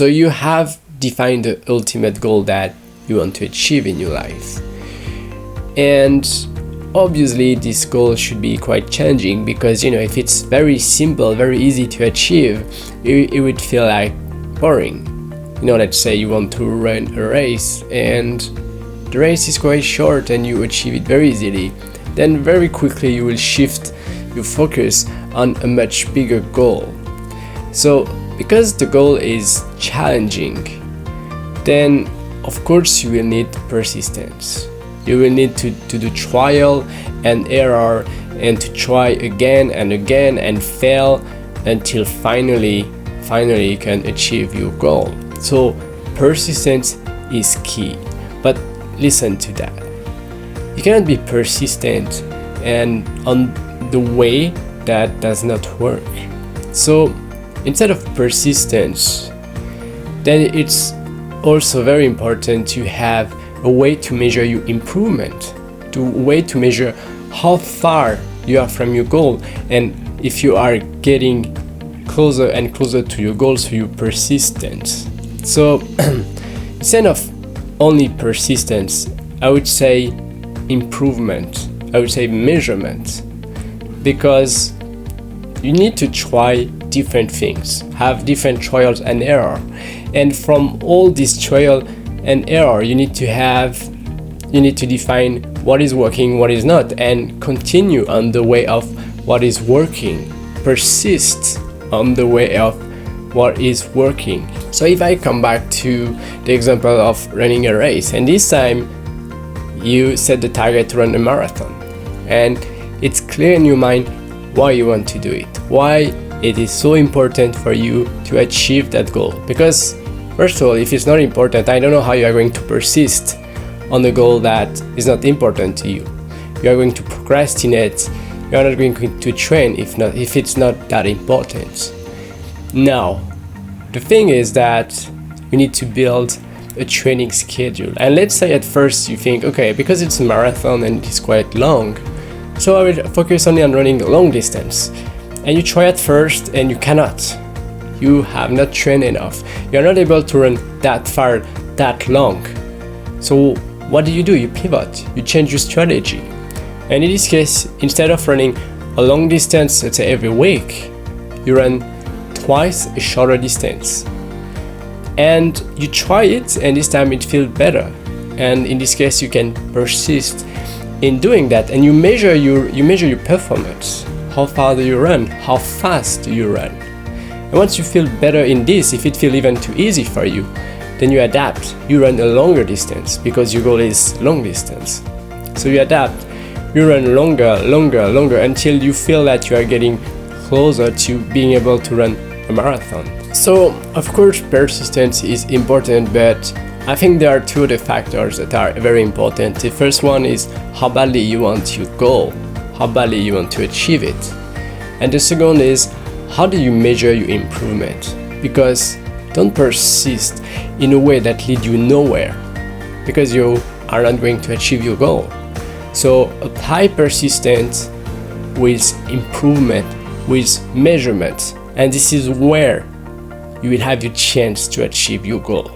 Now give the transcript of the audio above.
So you have defined the ultimate goal that you want to achieve in your life. And obviously this goal should be quite challenging, because if it's very simple, very easy to achieve, it would feel like boring. Let's say you want to run a race and the race is quite short and you achieve it very easily. Then very quickly you will shift your focus on a much bigger goal. So because the goal is challenging, then of course you will need persistence. You will need to do trial and error and to try again and again and fail until finally you can achieve your goal. So persistence is key. But listen to that. You cannot be persistent and on the way that does not work. So instead of persistence, then it's also very important to have a way to measure your improvement, a way to measure how far you are from your goal, and if you are getting closer and closer to your goal through your persistence. So instead of only persistence, I would say improvement, I would say measurement, because you need to try different things, have different trials and error, and from all this trial and error you need to define what is working, what is not, and continue on the way of what is working, persist on the way of what is working. So if I come back to the example of running a race, and this time you set the target to run a marathon, and it's clear in your mind why you want to do it, why it is so important for you to achieve that goal. Because first of all, if it's not important, I don't know how you are going to persist on a goal that is not important to you. You are going to procrastinate. You are not going to train if it's not that important. Now, the thing is that you need to build a training schedule. And let's say at first you think, okay, because it's a marathon and it's quite long, so I will focus only on running a long distance. And you try at first and you cannot. You have not trained enough. You're not able to run that far, that long. So what do? You pivot. You change your strategy. And in this case, instead of running a long distance, let's say every week, you run twice a shorter distance. And you try it, and this time it feels better. And in this case, you can persist in doing that, and you measure your performance. How far do you run? How fast do you run? And once you feel better in this, if it feels even too easy for you, then you adapt. You run a longer distance because your goal is long distance. So you adapt. You run longer until you feel that you are getting closer to being able to run a marathon. So of course persistence is important, but I think there are two other factors that are very important. The first one is how badly you want your goal, how badly you want to achieve it. And the second is, how do you measure your improvement? Because don't persist in a way that leads you nowhere, because you are not going to achieve your goal. So apply persistence with improvement, with measurement, and this is where you will have your chance to achieve your goal.